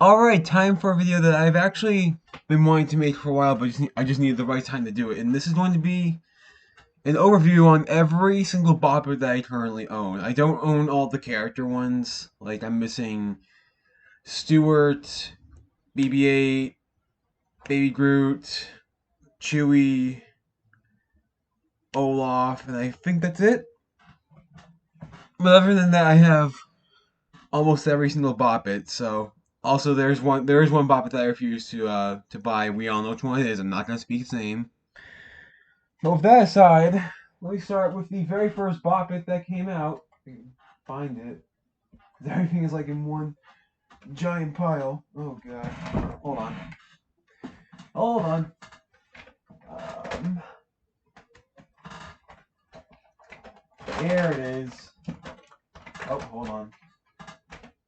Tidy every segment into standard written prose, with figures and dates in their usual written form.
Alright, time for a video that I've actually been wanting to make for a while, but I just needed the right time to do it. And this is going to be an overview on every single bopper that I currently own. I don't own all the character ones. Like, I'm missing Stuart, BB-8, Baby Groot, Chewie, Olaf, and I think that's it. But other than that, I have almost every single Bop It. So also there is one Bop It that I refuse to buy. We all know which one it is. I'm not gonna speak its name. But with that aside, let me start with the very first Bop It that came out. If I can find it. Everything is like in one giant pile. Oh god. Hold on. Hold on. Um, there it is. Oh, hold on.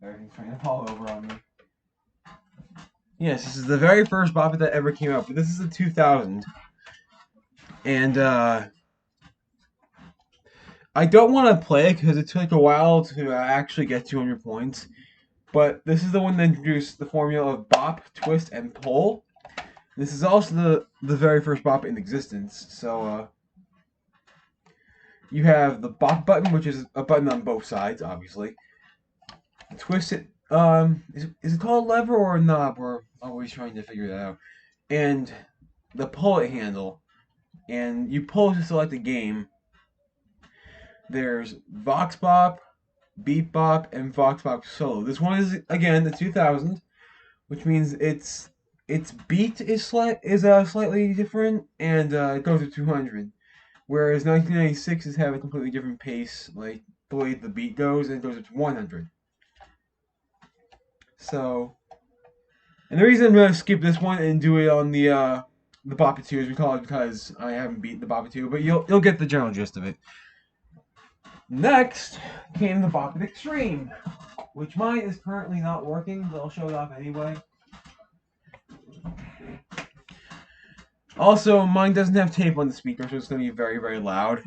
Everything's trying to fall over on me. Yes, this is the very first Bop It that ever came out, but this is the 2000. And I don't want to play it because it took a while to actually get 200 points. But this is the one that introduced the formula of bop, twist, and pull. This is also the very first bop in existence. So you have the bop button, which is a button on both sides, obviously. Twist it. Is it called a lever or a knob? We're always trying to figure that out. And the pull it handle. And you pull to select a game. There's Vox Bop, Beat Bop, and Vox Bop Solo. This one is again the 2000, which means its beat is slightly different, and it goes to 200. Whereas 1996 is have a completely different pace, like the way the beat goes, and it goes up to 100. So, and the reason I'm gonna skip this one and do it on the Bop It 2 as we call it because I haven't beaten the Bop It 2, but you'll get the general gist of it. Next came the Bop It Extreme, which mine is currently not working, but I'll show it off anyway. Also, mine doesn't have tape on the speaker, so it's going to be very, very loud.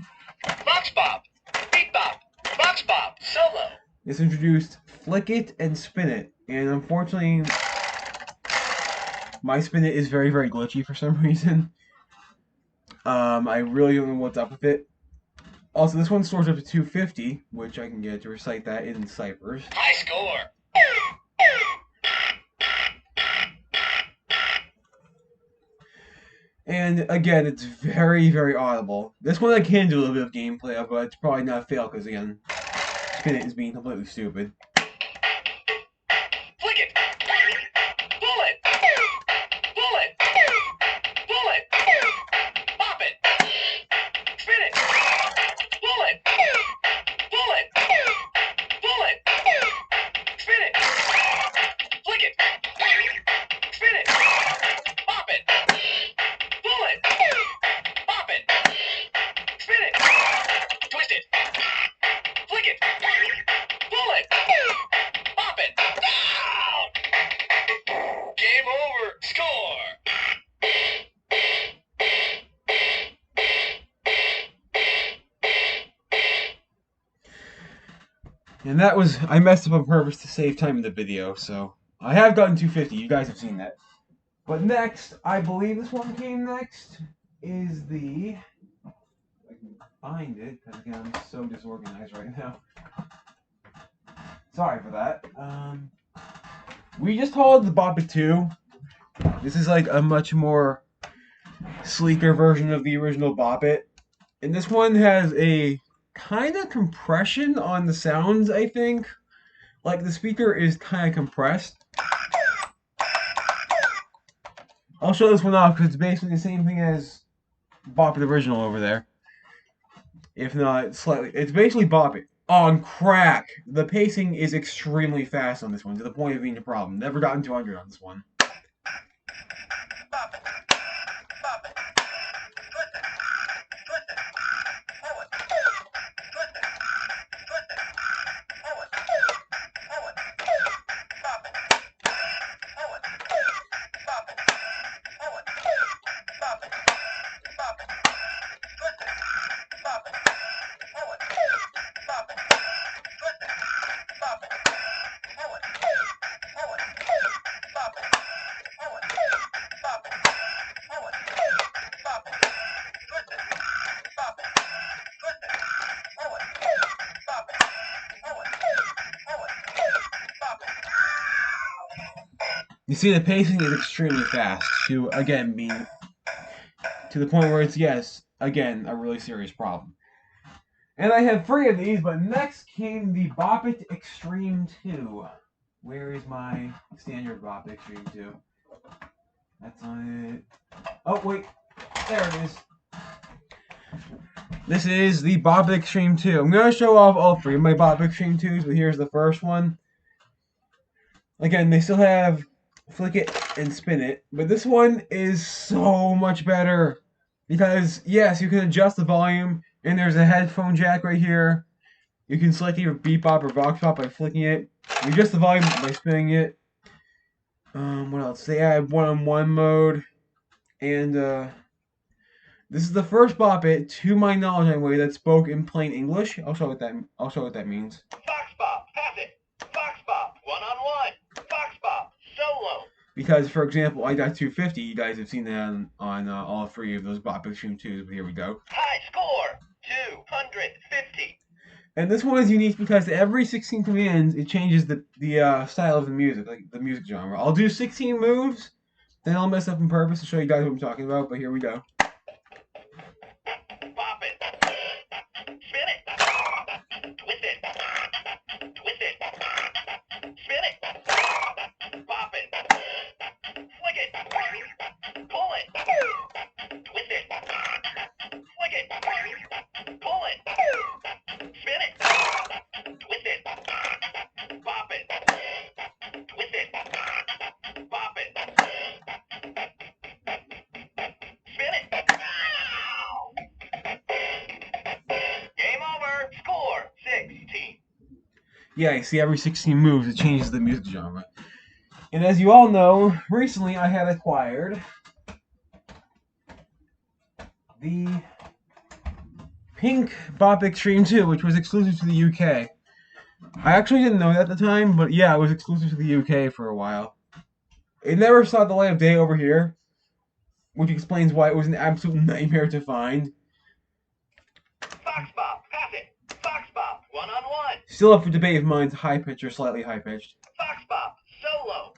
Vox Bop, Beat Bop, Vox Bop, Solo. This introduced Flick It and Spin It, and unfortunately, my Spin It is very, very glitchy for some reason. I really don't know what's up with it. Also, this one stores up to 250, which I can get to recite that in ciphers. High score. And again, it's very, very audible. This one I can do a little bit of gameplay of, but it's probably not a fail because again, Spin It is being completely stupid. Flick it. Pull it. Pull it. Pull it. Bop it. Spin it. Pull it. Pull it. Pull it. Spin it. Flick it. Spin it. Bop it. Pull it. Bop it. Spin it. Twist it. Flick it. Pull it. Bop it. Down. Game over. Score. And that was, I messed up on purpose to save time in the video, so I have gotten 250, you guys have seen that. But next, I believe this one came next, is the, if I can find it, because again, I'm so disorganized right now. Sorry for that. We just called the Bop It 2. This is like a much more sleeker version of the original Bop It. And this one has a kind of compression on the sounds, I think. Like the speaker is kind of compressed. I'll show this one off because it's basically the same thing as Bop It original over there. If not slightly, it's basically Bop It on crack. The pacing is extremely fast on this one to the point of being a problem. Never gotten 200 on this one. Bop it. Bop it. Twist it. Twist it. Pull it. Twist it. Twist it. Pull it. Pull it. Bop it. Pull it. Bop it. Pull it. Bop it. Bop it. Twist it. Bop it. Pull it. Bop it. Twist it. Bop it. Pull it. Pull it. You see, the pacing is extremely fast to, again, be to the point where it's, yes, again, a really serious problem. And I have 3 of these, but next came the Bop It Extreme 2. Where is my standard Bop It Extreme 2? That's on it. Oh, wait. There it is. This is the Bop It Extreme 2. I'm going to show off all 3 of my Bop It Extreme 2s, but here's the first one. Again, they still have flick it and spin it, but this one is so much better. Because, yes, you can adjust the volume, and there's a headphone jack right here. You can select either beat bop or vox pop by flicking it. You adjust the volume by spinning it. What else? They add one-on-one mode, and this is the first Bop It, to my knowledge anyway, that spoke in plain English. I'll show what that means. Fox Bop, pass it. Fox Bop, one-on-one. Fox Bop, solo. Because, for example, I got 250. You guys have seen that on all 3 of those Bop It Extreme 2s, but here we go. High score, 250. And this one is unique because every 16 commands, it changes the style of the music, like the music genre. I'll do 16 moves, then I'll mess up on purpose to show you guys what I'm talking about, but here we go. Bop it. Spin it. Twist it. Twist it. Spin it. Bop it. Flick it. Pull it. Twist it. Flick it. Pull it. Spin it. Twist it. Bop it. Twist it. Bop it. Spin it. Game over. Score 16. Yeah, you see every 16 moves, it changes the music genre. And as you all know, recently I had acquired the pink Bop It Extreme 2, which was exclusive to the UK. I actually didn't know that at the time, but yeah, it was exclusive to the UK for a while. It never saw the light of day over here, which explains why it was an absolute nightmare to find. Fox Bop, pass it. Fox Bop, one-on-one. Still up for debate if mine's high-pitched or slightly high-pitched. Fox Bop, solo.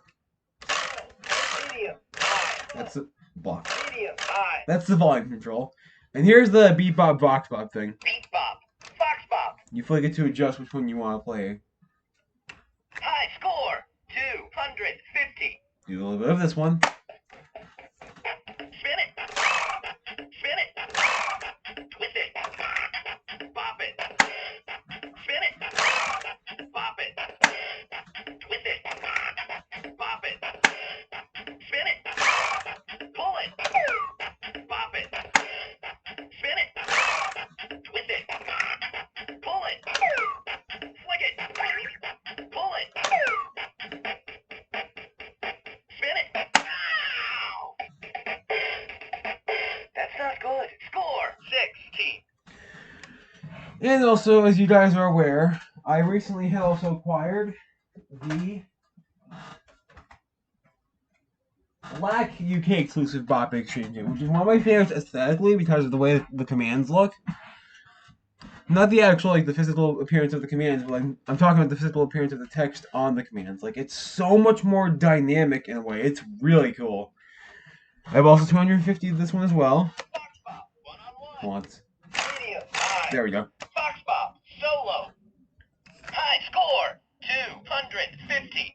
Medium, high. That's the block. Medium, high. That's the volume control. And here's the beat bop vox bop thing. Beat Bop, Fox Bop. You flick it to adjust which one you want to play. High score, 250. Do a little bit of this one. Spin it. Spin it. Twist it. Bop it. Spin it. Bop it. Twist it. Bop it. Spin it. Pull it. Bop it. Spin it. Twist it. Pull it. Flick it. Pull it. Spin it. Ow! That's not good. Score 16. And also, as you guys are aware, I recently had also acquired the black UK exclusive Bop It Extreme 2, which is one of my favorites aesthetically because of the way the commands look. Not the actual, like, the physical appearance of the commands, but like, I'm talking about the physical appearance of the text on the commands. Like, it's so much more dynamic in a way. It's really cool. I have also 250 of this one as well. Fox Bop, one-on-one. Once. Medium, high. There we go. Fox Bop, solo. High score, 250.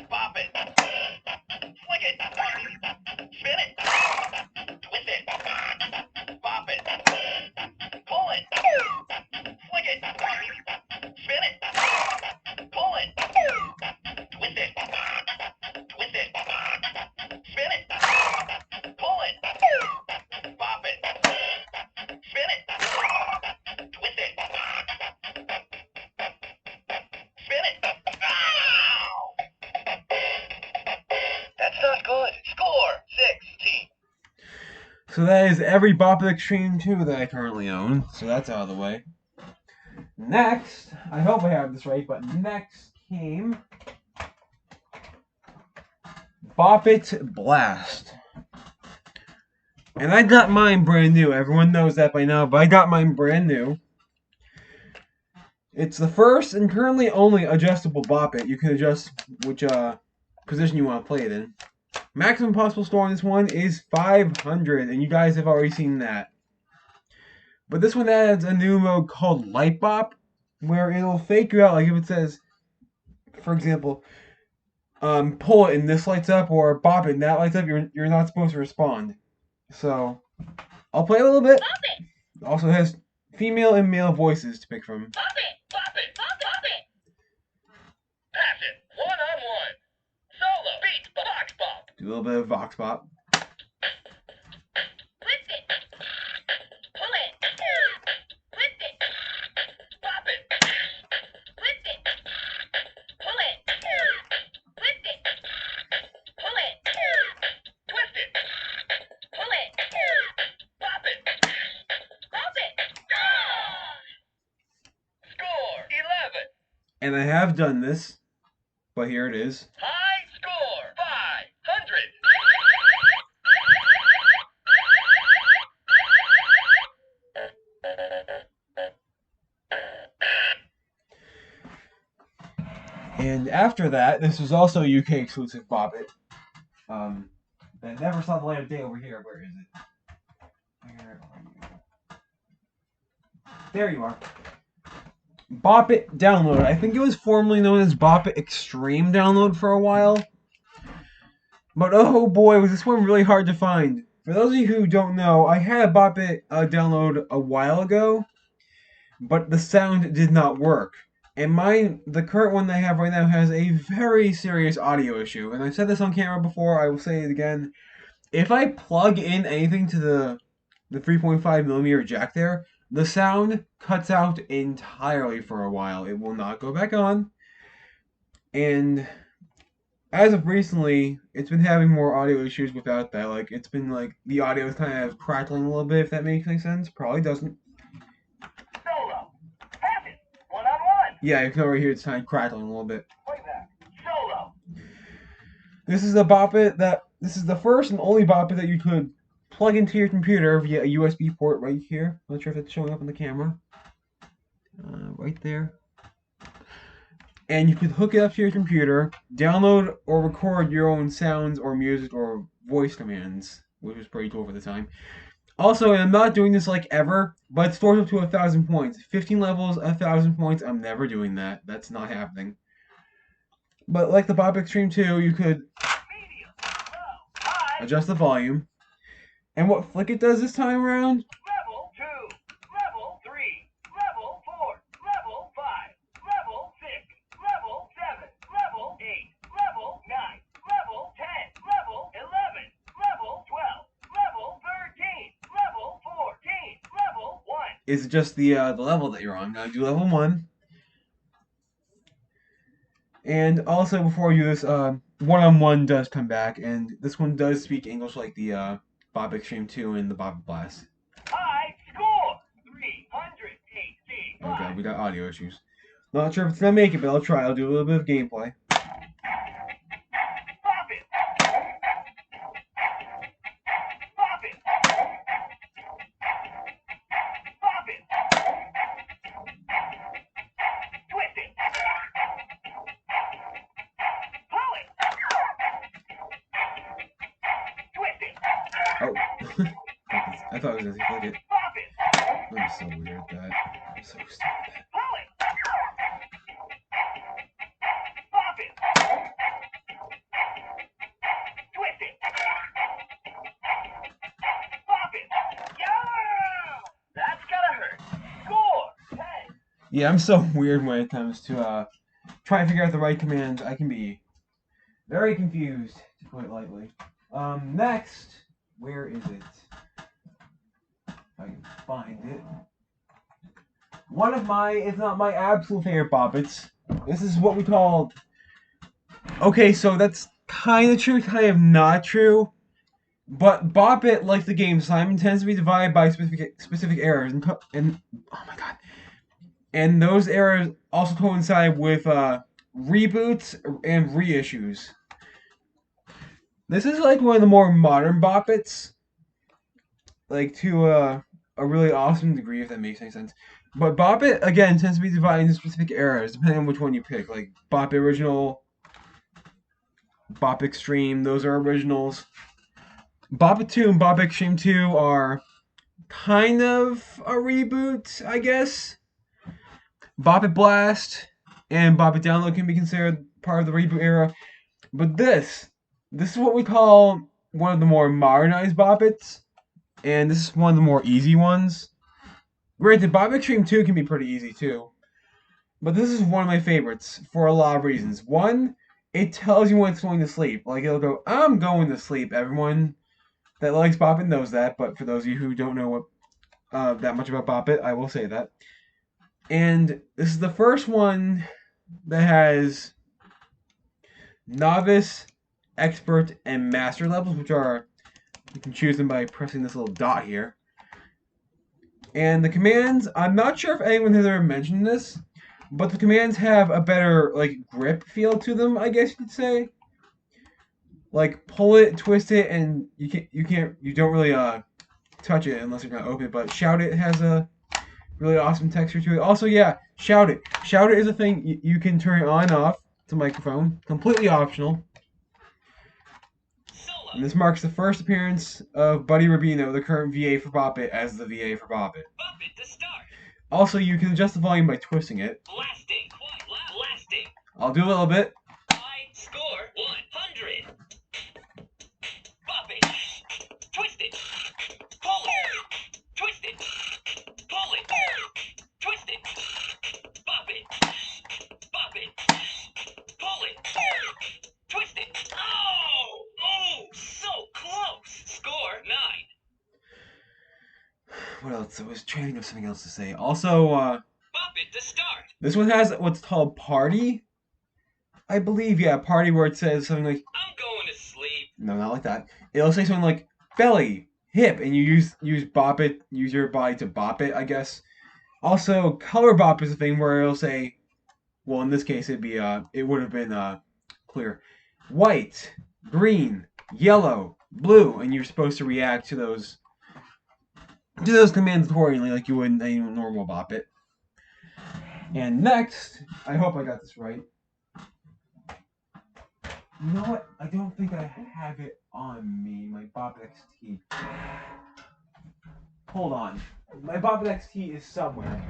Bop it. Flick it. Spin it. Twist it. Bop it. Pull it. Flick it. Spin it. Pull it. Twist it. Twist it. Spin it. Pull it. Bop it. Spin it. Twist it. Spin it. Ow! That's not good. Score 16. So that is every Bop It Extreme 2 that I currently own. So that's out of the way. Next, I hope I have this right, but next came Bop It Blast. And I got mine brand new. Everyone knows that by now, but I got mine brand new. It's the first and currently only adjustable Bop It. You can adjust which position you want to play it in. Maximum possible score on this one is 500, and you guys have already seen that. But this one adds a new mode called Light Bop, where it'll fake you out. Like if it says, for example, pull it and this lights up, or bop it and that lights up, you're not supposed to respond. So I'll play a little bit. It also has female and male voices to pick from. Bop it, bop it, bop it, bop it. Pass it, one-on-one. Solo, beat, box bop. Do a little bit of vox bop. Twist it. Pull it. Twist it. Bop it. Twist it. Pull it. Twist it. Pull it. Twist it. Pull it. Bop it. Bop it. Score 11. And I have done this, but here it is. High score 500. And after that, this was also UK exclusive Bop It. That never saw the light of day over here. Where is it? Where are you? There you are. Bop It download. I think it was formerly known as Bop It Extreme download for a while. But oh boy, was this one really hard to find. For those of you who don't know, I had a Bop It download a while ago, but the sound did not work. And the current one that I have right now has a very serious audio issue. And I've said this on camera before, I will say it again. If I plug in anything to the 3.5mm jack there, the sound cuts out entirely for a while. It will not go back on. And as of recently, it's been having more audio issues without that. Like, it's been like, the audio is kind of crackling a little bit, if that makes any sense. Probably doesn't. Solo. Pass it. One-on-one. Yeah, you can already hear it's kind of crackling a little bit. Play back. Solo. This is a Bop It this is the first and only Bop It that you could plug into your computer via a USB port right here. Not sure if it's showing up on the camera. Right there. And you could hook it up to your computer, download or record your own sounds or music or voice commands, which was pretty cool for the time. Also, I'm not doing this like ever, but it stores up to 1,000 points. 15 levels, 1,000 points. I'm never doing that. That's not happening. But like the Bop It Extreme 2, you could Medium. Low. High. adjust the volume. And what Flick It does this time around, Level 2. Level 3. Level 4. Level 5. Level 6. Level 7. Level 8. Level 9. Level 10. Level 11. Level 12. Level 13. Level 14. Level 1. is just the level that you're on. Now do level 1. And also, before you do this, one-on-one does come back, and this one does speak English like the Bop It Extreme 2 and the Bop It Blast. High score 380. Oh god, we got audio issues. Not sure if it's gonna make it, but I'll try. I'll do a little bit of gameplay. Bop it. Bop it. Bop it. Twist it. Pull it. Twist it. Oh. I thought it was gonna Flick It. Bop it. I'm so weird at that. I'm so stupid at that. Pull it. Bop it. Twist it. Bop it. Yeah! That's gotta hurt. Score 10. Yeah, I'm so weird when it comes to trying to figure out the right commands. I can be very confused, to put it lightly. Next, where is it? If I can find it. One of my, if not my absolute favorite Bop Its. This is what we call. Okay, so that's kind of true, kind of not true. But Bop It, like the game Simon, tends to be divided by specific errors, and oh my god. And those errors also coincide with reboots and reissues. This is like one of the more modern Bop Its, like to a really awesome degree, if that makes any sense. But Bop It, again, tends to be divided into specific eras, depending on which one you pick. Like Bop It Original, Bop It Extreme, those are originals. Bop It 2 and Bop It Extreme 2 are kind of a reboot, I guess. Bop It Blast and Bop It Download can be considered part of the reboot era. But this is what we call one of the more modernized Bop Its, and this is one of the more easy ones. Granted, Bop It Extreme 2 can be pretty easy too. But this is one of my favorites for a lot of reasons. One, it tells you when it's going to sleep. Like, it'll go, I'm going to sleep. Everyone that likes Bop It knows that, but for those of you who don't know that much about Bop It, I will say that. And this is the first one that has novice, expert, and master levels, which are, you can choose them by pressing this little dot here. And the commands, I'm not sure if anyone has ever mentioned this, but the commands have a better, like, grip feel to them, I guess you could say. Like, pull it, twist it, and you don't really touch it unless you're gonna open it. But shout it has a really awesome texture to it. Also, yeah, shout it. Shout it is a thing you can turn on and off to microphone, completely optional. And this marks the first appearance of Buddy Rubino, the current VA for Bop It, as the VA for Bop It. Bop it to start. Also, you can adjust the volume by twisting it. Blasting. Blasting. I'll do a little bit. High score 100. Bop it. Twist it. Pull it. Twist it. Pull it. Twist it. Bop it. Bop it. Pull it. Twist it. Oh! Oh! So close. Score 9. What else? I was trying to think of something else to say. Also, Bop it to start. this one has what's called Party. I believe, yeah, Party, where it says something like, I'm going to sleep. no, not like that. It'll say something like belly, hip, and you use Bop It, use your body to bop it, I guess. Also, color bop is a thing where it'll say, well, in this case, it would have been clear, white, green, yellow, blue, and you're supposed to react to those commands accordingly, like you would in a normal Bop It. And next, I hope I got this right. You know what? I don't think I have it on me, my Bop It XT. Hold on. My Bop It XT is somewhere.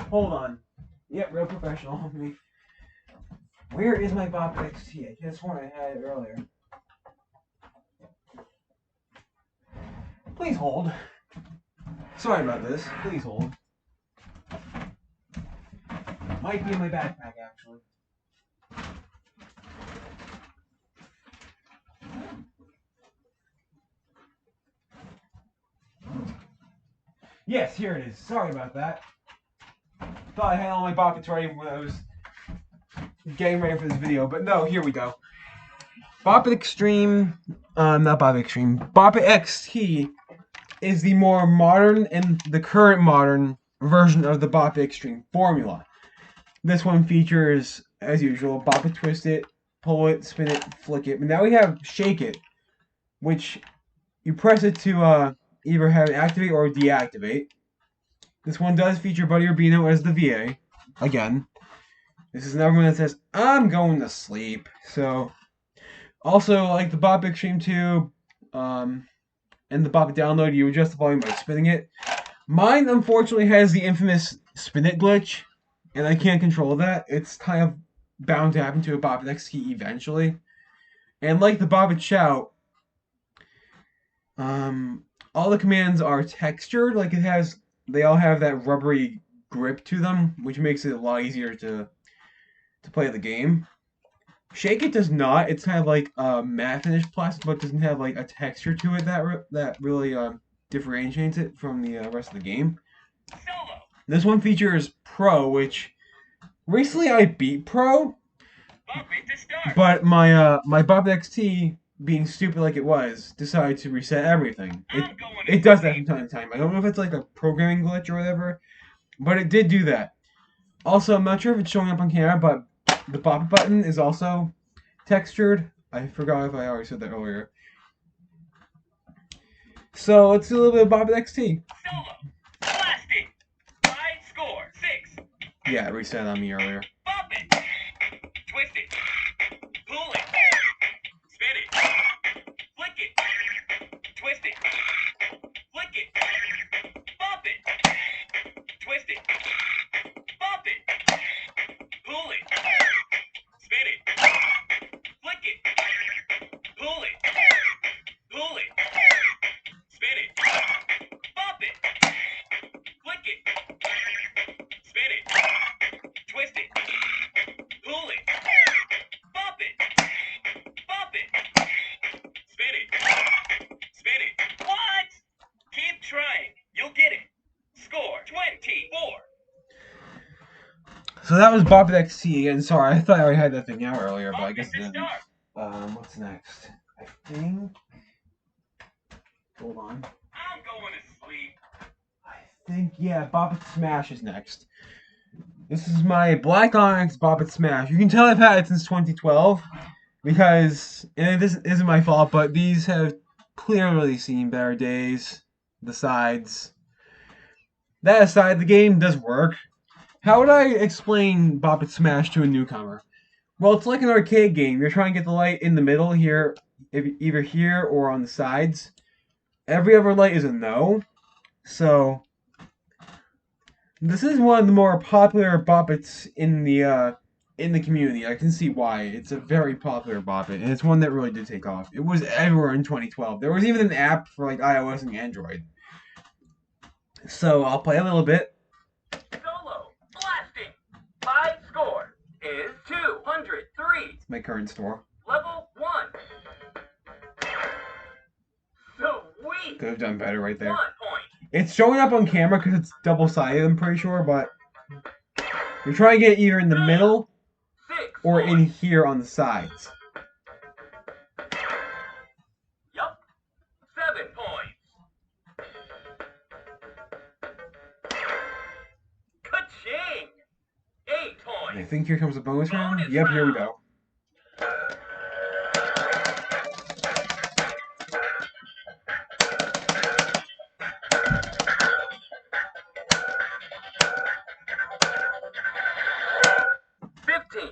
Hold on. Yep, real professional of me. Where is my Bop It XT? I could have sworn I had it earlier. Please hold. Sorry about this. Please hold. Might be in my backpack, actually. Yes, here it is. Sorry about that. Thought I had all my Bop Its ready when I was getting ready for this video, but no, here we go. Bop It Extreme, not Bop It Extreme, Bop It XT is the more modern and the current modern version of the Bop It Extreme formula. This one features, as usual, Bop It, twist it, pull it, spin it, flick it. But now we have Shake It, which you press it to either have it activate or deactivate. This one does feature Buddy Rubino as the VA. Again, this is another one that says, I'm going to sleep. So, also, like the Bop It Extreme 2 and the Bop It Download, you adjust the volume by spinning it. Mine, unfortunately, has the infamous spin it glitch, and I can't control that. It's kind of bound to happen to a Bop It XT eventually. And like the Bop It Shout, all the commands are textured. Like they all have that rubbery grip to them, which makes it a lot easier to play the game. Shake It does not. It's kind of like matte finish plastic, but doesn't have like a texture to it that really differentiates it from the rest of the game. Solo. This one features Pro, which recently I beat Pro, Bop it to start. but my Bop It XT, being stupid like it was, decided to reset everything. It does that from time to time. I don't know if it's like a programming glitch or whatever, but it did do that. Also, I'm not sure if it's showing up on camera, but the Bop It button is also textured. I forgot if I already said that earlier. So let's do a little bit of Bop It XT. Solo. Blasting. High score. 6. Yeah, it reset on me earlier. Bop it. Twist it. Pull it. Spin it. Flick it. Twist it. Flick it. Bop it. Twist it. Bop it. Pull it. Spin it. Flick it. Pull it. Pull it. Spin it. Bop it. Flick it. Spin it. Twist it. Pull it. Bop it. Bop it. Spin it. Spin it. What? Keep trying. You'll get it. Score 24. So that was Bop It XT again. Sorry, I thought I already had that thing out earlier, but I Bop guess it it to didn't. start. What's next? I think. Hold on. I'm going to sleep. I think, yeah, Bop It Smash is next. This is my Black Onyx Bop It Smash. You can tell I've had it since 2012 because, and this isn't my fault, but these have clearly seen better days. The sides. That aside, the game does work. How would I explain Bop It Smash to a newcomer? Well, it's like an arcade game. You're trying to get the light in the middle here, either here or on the sides. Every other light is a no. So this is one of the more popular Bop Its in the community. I can see why. It's a very popular Bop It, and it's one that really did take off. It was everywhere in 2012. There was even an app for like iOS and Android. So I'll play a little bit. Solo. Blasting. High score is 203. It's my current store. Level 1. Sweet. Could have done better right there. 1 point. It's showing up on camera because it's double-sided, I'm pretty sure, but you're trying to get either in the middle 6 or points. in here on the sides. Yup. 7 points. Ka-ching. 8 And I points. think here comes the bonus round. Bonus Yep, here we round. go.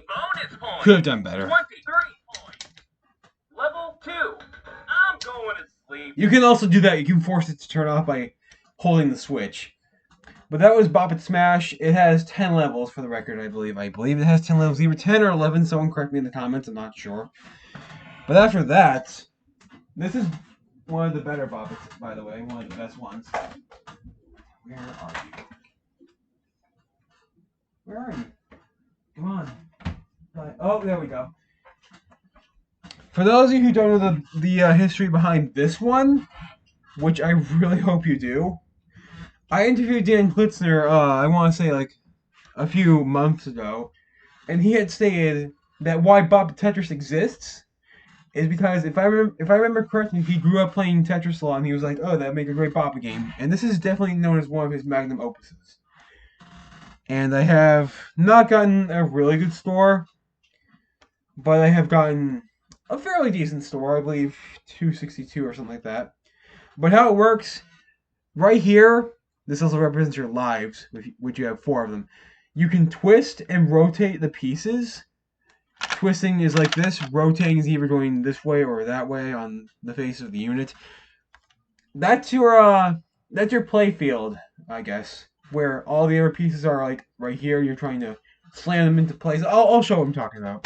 Bonus points. Could have done better. 23 points. Level 2. I'm going to sleep. You can also do that. You can force it to turn off by holding the switch. But that was Bop It Smash. It has 10 levels for the record, I believe. I believe it has 10 levels, either 10 or 11. Someone correct me in the comments. I'm not sure. But after that, this is one of the better Bop Its, by the way. One of the best ones. Where are you? Where are you? Come on. Oh, there we go. For those of you who don't know the history behind this one, which I really hope you do, I interviewed Dan Klitzner, I want to say like a few months ago, and he had stated that why Bop It Tetris exists is because if I remember correctly, he grew up playing Tetris a lot, and he was like, "Oh, that'd make a great Bop It game." And this is definitely known as one of his magnum opuses. And I have not gotten a really good score, but I have gotten a fairly decent score. I believe 262 or something like that. But how it works, right here, this also represents your lives, which you have 4 of them. You can twist and rotate the pieces. Twisting is like this. Rotating is either going this way or that way on the face of the unit. That's your play field, I guess, where all the other pieces are like right here. You're trying to slam them into place. I'll show what I'm talking about.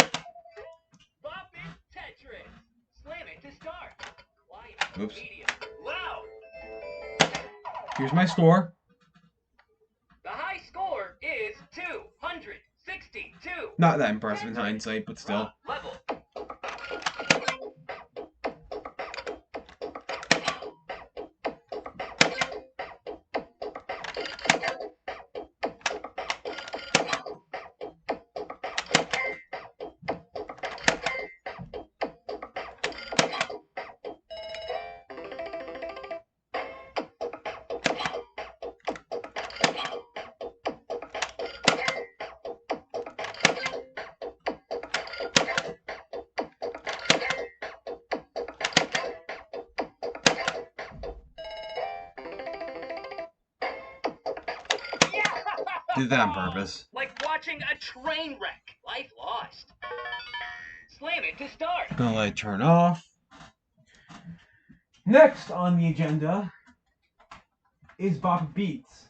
Bop It Tetris. Slam it to start. Quiet. Oops. Medium. Loud. Here's my score. The high score is 262. Not that impressive in hindsight, but still. Level. Did that on purpose. Like watching a train wreck. Life lost. Slam it to start. Gonna let it turn off. Next on the agenda is Bop It Beats,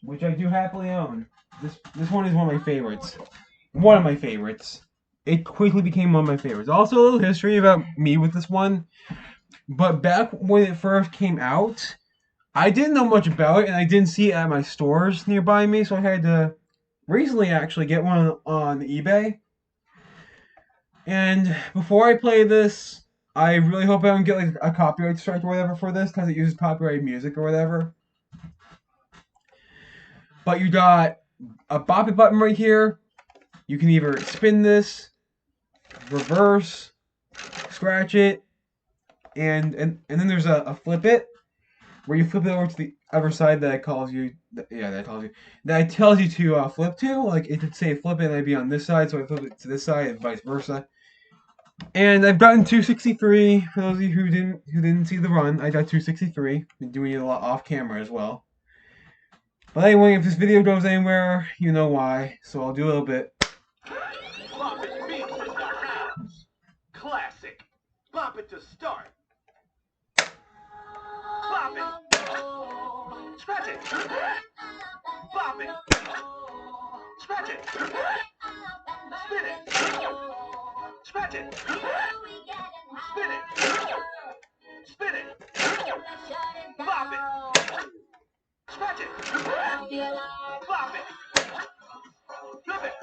which I do happily own. This one is one of my favorites. One of my favorites. It quickly became one of my favorites. Also, a little history about me with this one. But back when it first came out, I didn't know much about it, and I didn't see it at my stores nearby me, so I had to recently actually get one on eBay. And before I play this, I really hope I don't get like a copyright strike or whatever for this, because it uses copyrighted music or whatever. But you got a Bop It button right here. You can either spin this, reverse, scratch it, and then there's a flip it, where you flip it over to the other side that it calls you. That tells you to flip to. Like it could say flip it, and I'd be on this side, so I flip it to this side, and vice versa. And I've gotten 263. For those of you who didn't see the run, I got 263. Been doing it a lot off camera as well. But anyway, if this video goes anywhere, you know why. So I'll do a little bit. Bop It Beats in the house. Classic. Bop it to start. Bop it. Scratch it. Bop it. Scratch it. Spin it. Scratch it. Spin it. Spin it. Bop it. Scratch it. Bop it. Flip it.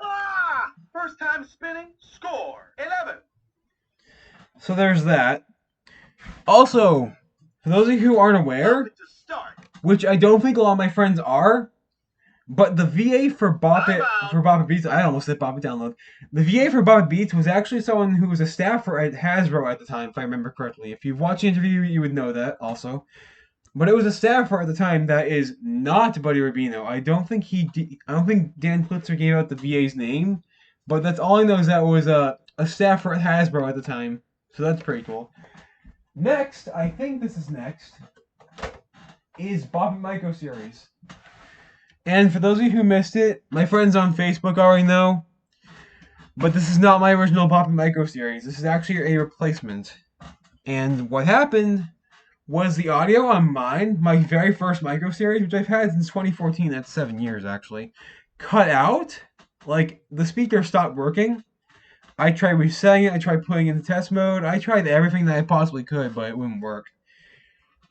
Ah! First time spinning. Score. 11. So there's that. Also, for those of you who aren't aware, which I don't think a lot of my friends are, but the VA for Bop It Beats, I almost said Bop It Download. The VA for Bop It Beats was actually someone who was a staffer at Hasbro at the time, if I remember correctly. If you've watched the interview, you would know that also. But it was a staffer at the time that is not Buddy Rubino. I don't think Dan Plitzer gave out the VA's name, but that's all I know is that was a staffer at Hasbro at the time. So that's pretty cool. Next, I think this is next, is Bop It Micro Series. And for those of you who missed it, my friends on Facebook already know, but this is not my original Bop It Micro Series. This is actually a replacement. And what happened was the audio on mine, my very first Micro Series, which I've had since 2014, that's 7 years actually, cut out. Like, the speaker stopped working. I tried resetting it, I tried putting it in test mode, I tried everything that I possibly could, but it wouldn't work.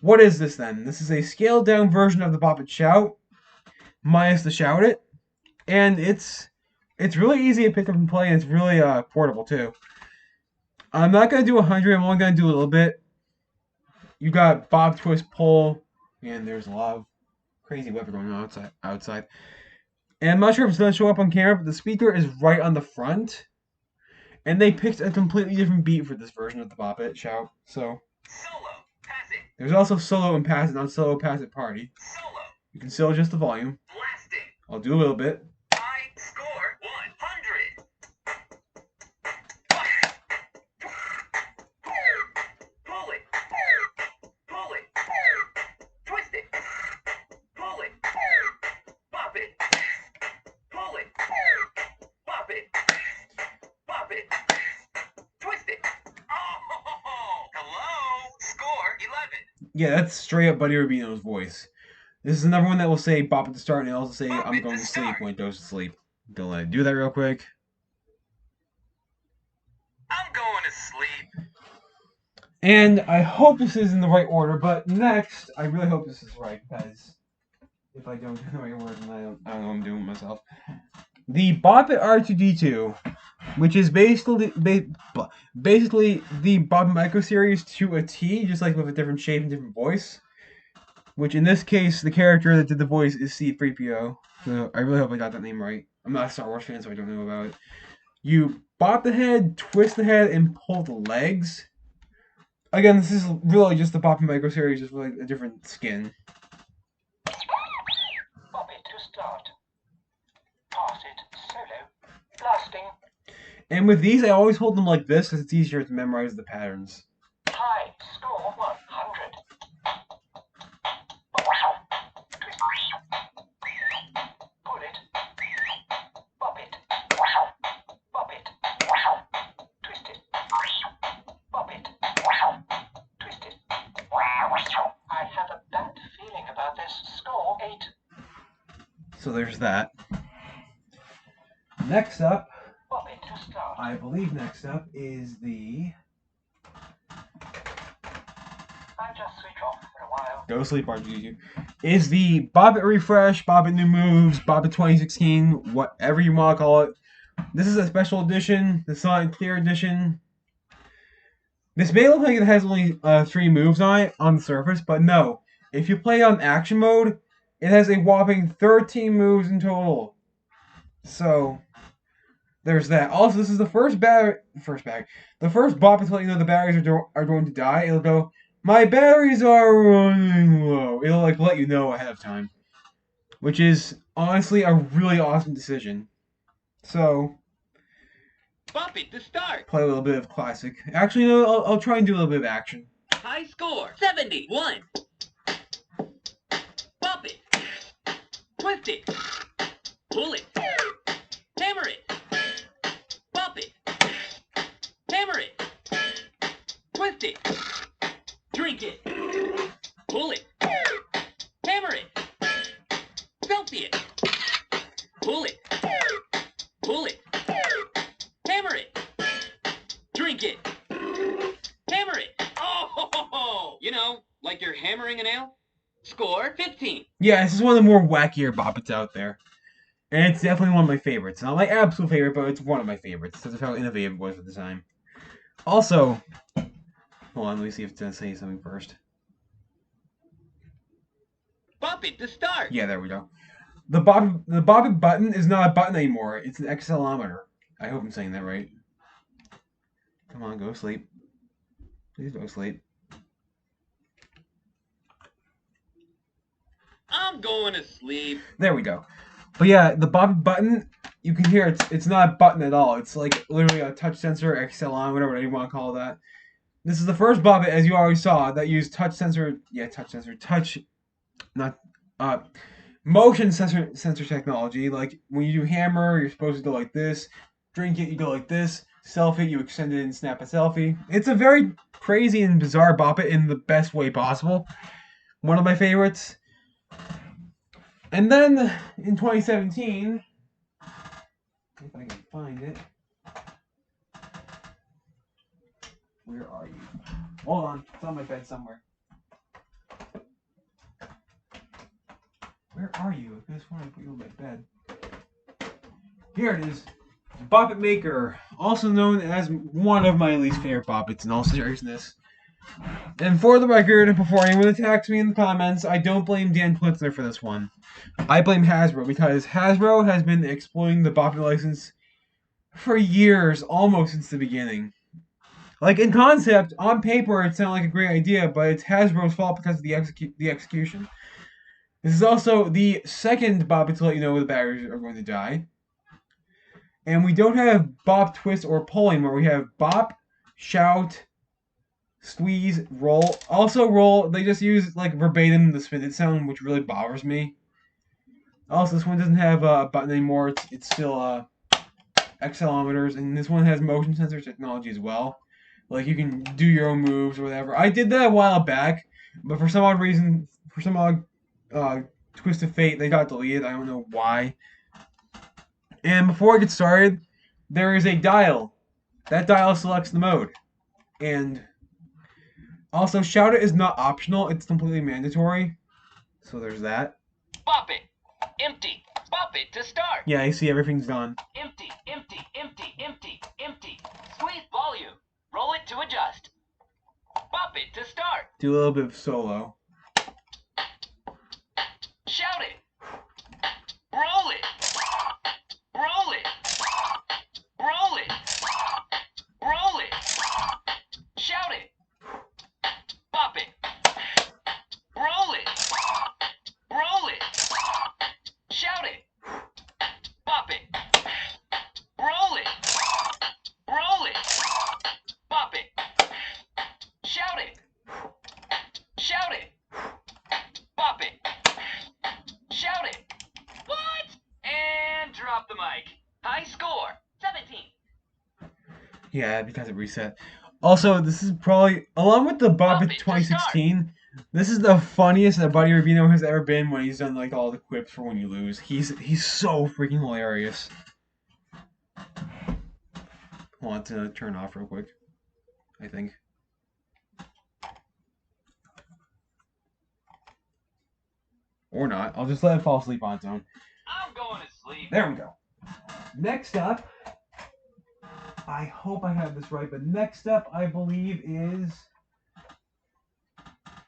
What is this then? This is a scaled down version of the Bop It Shout, minus the Shout It, and it's really easy to pick up and play, and it's really portable too. I'm not going to do 100, I'm only going to do a little bit. You got bob, twist, pull, and there's a lot of crazy weather going on outside. And I'm not sure if it's going to show up on camera, but the speaker is right on the front. And they picked a completely different beat for this version of the Bop It Shout. So Solo. Pass it. there's also solo and pass it, not solo, pass it, party. Solo. You can still adjust the volume. Blasting. I'll do a little bit. I score 100. Pull it. Pull it. Twist it. Pull it. Bop it. Pull it. Bop it. Bop it. Twist it. Oh, hello. Score 11. Yeah, that's straight up Buddy Rubino's voice. This is another one that will say Bop It to start, and it'll also say I'm going to sleep when it goes to sleep. Don't let it do that real quick. I'm going to sleep. And I hope this is in the right order, but next, I really hope this is right, because if I don't do the right order, then I don't know what I'm doing myself. The Bop It R2D2, which is basically the Bop It Micro Series to a T, just like with a different shape and different voice. Which in this case, the character that did the voice is C-3PO. So I really hope I got that name right. I'm not a Star Wars fan, so I don't know about it. You bop the head, twist the head, and pull the legs. Again, this is really just the Bop It Micro Series, just with like a different skin. Bop it to start. Pass it solo. Blasting. And with these, I always hold them like this, because it's easier to memorize the patterns. High. Score 100. So there's that. Next up, Bop It to start. I believe next up is the... I'll just switch off for a while. Go to sleep, R2D2. Is the Bop It Refresh, Bop It New Moves, Bop It 2016, whatever you want to call it. This is a special edition, the Silent Clear edition. This may look like it has only 3 moves on it on the surface, but no. If you play on action mode, it has a whopping 13 moves in total. So there's that. Also, this is the first Bop It to let you know the batteries are going to die. It'll go, my batteries are running low. It'll like let you know ahead of time, which is honestly a really awesome decision. So Bop It to start. play a little bit of classic. Actually, no, I'll try and do a little bit of action. High score, 71. Bop it. Twist it. Pull it. Hammer it. Bop it. Hammer it. Twist it. Drink it. Pull it. Hammer it. Selfie it. Pull it. Pull it. Hammer it. Drink it. Hammer it. Oh, you know, like you're hammering a nail. Score 15. Yeah, this is one of the more wackier Bop Its out there. And it's definitely one of my favorites. Not my absolute favorite, but it's one of my favorites because of how innovative it was at the time. Also, hold on, let me see if it's going to say something first. Bop it to start. Yeah, there we go. The Bop It button is not a button anymore. It's an accelerometer. I hope I'm saying that right. Come on, go to sleep. Please go to sleep. I'm going to sleep. There we go. But yeah, the Bop It button, you can hear it's not a button at all. It's like literally a touch sensor, accelerometer, whatever you want to call that. This is the first Bop It, as you already saw, that used motion sensor technology. Like when you do hammer, you're supposed to go like this. Drink it, you go like this. Selfie, you extend it and snap a selfie. It's a very crazy and bizarre Bop It in the best way possible. One of my favorites. And then in 2017, if I can find it, where are you? Hold on, it's on my bed somewhere. Where are you? I just want to put you on my bed. Here it is. Bop It Maker, also known as one of my least favorite Bop Its in all seriousness. And for the record, and before anyone attacks me in the comments, I don't blame Dan Plitzner for this one. I blame Hasbro, because Hasbro has been exploiting the Bop It license for years, almost since the beginning. Like, in concept, on paper, it sounded like a great idea, but it's Hasbro's fault because of the execution. This is also the second Bop It to let you know the batteries are going to die. And we don't have bop, twist, or pull anymore. We have bop, shout, squeeze, roll. Also roll, they just use like verbatim the spin it sound, which really bothers me. Also, this one doesn't have a button anymore. It's still accelerometers, and this one has motion sensor technology as well. Like you can do your own moves or whatever. I did that a while back, but for some odd reason, for some odd twist of fate, they got deleted. I don't know why. And before I get started, there is a dial. That dial selects the mode. And also, shout it is not optional. It's completely mandatory. So there's that. Bop it. Empty. Bop it to start. Yeah, you see everything's done. Empty, empty, empty, empty, empty. Squeeze volume. Roll it to adjust. Bop it to start. Do a little bit of solo. Shout it. Roll it. Roll it. Roll it. Roll it. Shout it. Bop it. Roll it. Roll it. Shout it. Bop it. Roll it. Roll it. Bop it. Shout it. Shout it. Bop it. Shout it. What? And drop the mic. High score, 17. Yeah, because it reset. Also, this is probably, along with the Bop It 2016, This is the funniest that Buddy Rubino has ever been when he's done like all the quips for when you lose. He's so freaking hilarious. Hold on to turn off real quick. I think. Or not. I'll just let it fall asleep on its own. I'm going to sleep. There we go. Next up, I hope I have this right, but next up I believe is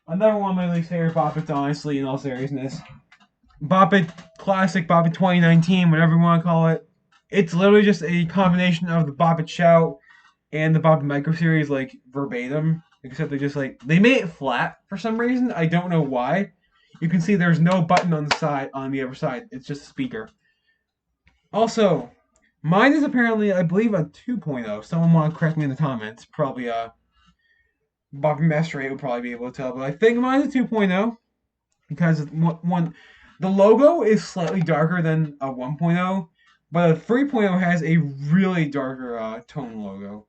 another one of my least favorite Bop Its, honestly, in all seriousness. Bop It Classic, Bop It 2019, whatever you want to call it. It's literally just a combination of the Bop It Shout and the Bop It Micro Series, like, verbatim. Except they just, like, they made it flat for some reason. I don't know why. You can see there's no button on the side, on the other side. It's just a speaker. Also, mine is apparently, I believe, a 2.0. Someone want to correct me in the comments. Probably, Bop It Master 8 would probably be able to tell, but I think mine is a 2.0 because the logo is slightly darker than a 1.0, but a 3.0 has a really darker tone logo.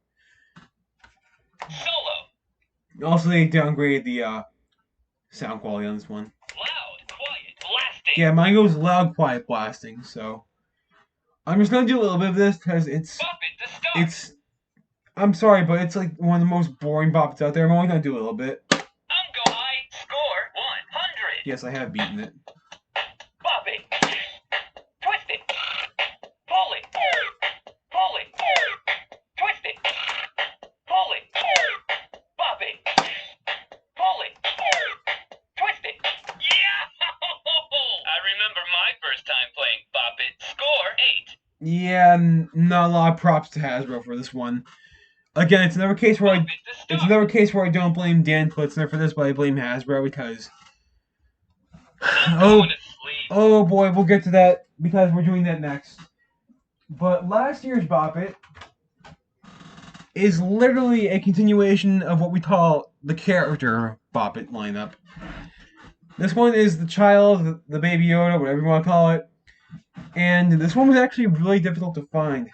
Solo. Also, they downgraded the sound quality on this one. Loud, quiet, blasting. Yeah, mine goes loud, quiet, blasting. So I'm just gonna do a little bit of this because Bop it to start. I'm sorry, but it's like one of the most boring bops out there. I'm only gonna do a little bit. I'm go high. Score 100. Yes, I have beaten it. Bop it. Twist it. Pull it. Pull it. Twist it. Pull it. Bop it. Pull it. Twist it. Yeah! I remember my first time playing Bop It. Score 8. Yeah, not a lot of props to Hasbro for this one. Again, it's another case where I don't blame Dan Plitzner for this, but I blame Hasbro because oh boy, we'll get to that because we're doing that next. But last year's Bop It is literally a continuation of what we call the character Bop It lineup. This one is the child, the baby Yoda, whatever you want to call it. And this one was actually really difficult to find.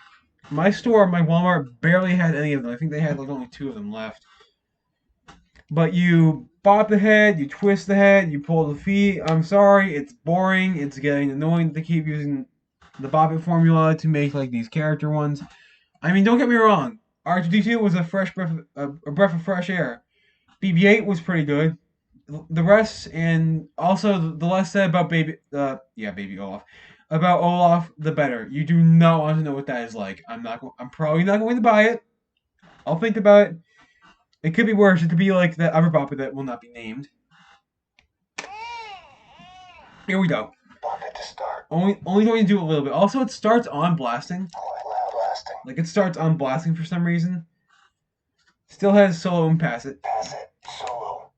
My store, my Walmart, barely had any of them. I think they had like only 2 of them left. But you bop the head, you twist the head, you pull the feet. I'm sorry, it's boring. It's getting annoying to keep using the Bop It formula to make like these character ones. I mean, don't get me wrong. R2D2 was a breath of fresh air. BB-8 was pretty good. The rest, and also the less said about Baby Olaf. About Olaf, the better. You do not want to know what that is like. I'm probably not going to buy it. I'll think about it. It could be worse. It could be like the other Bop It that will not be named. Here we go. Bop it to start. Only going to do a little bit. Also, it starts on blasting. Blasting. Like it starts on blasting for some reason. Still has solo and pass it. Pass it. Solo.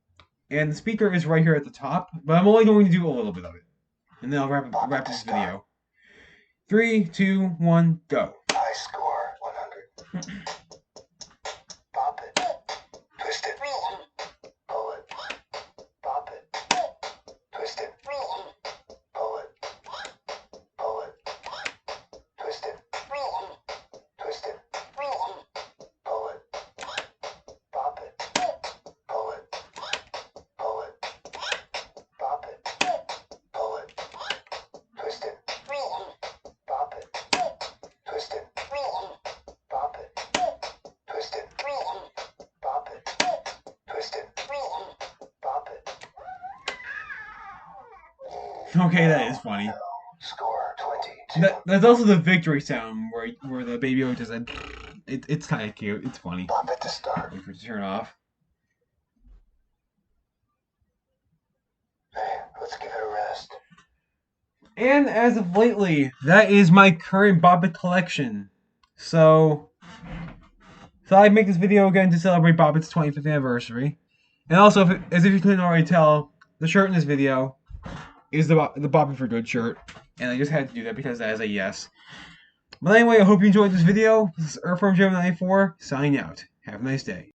And the speaker is right here at the top. But I'm only going to do a little bit of it. And then I'll wrap this video. 3, 2, 1, go. High score 100. Bop it. Twist it. Pull it. Bop it. Twist it. Pull it. Pull it. Twist it. Twist it. Pull it. Bop it. Pull it. Pull it. Bop it. Pull it. Twist it. Bop it. Twist it. Bop it. Twist it. Bop it. Twist it. Bop it. Okay, that is funny. Score 22. That's also the victory sound where the baby Yoda does that. It's kind of cute. It's funny. Bop it to start. Wait for it to turn off. Let's give it a rest. And as of lately, that is my current Bop It collection. So I make this video again to celebrate Bop It's 25th anniversary. And also, as if you couldn't already tell, the shirt in this video is the Bop It for Good shirt. And I just had to do that because that is a yes. But anyway, I hope you enjoyed this video. This is Earthworm Gem 94 signing out. Have a nice day.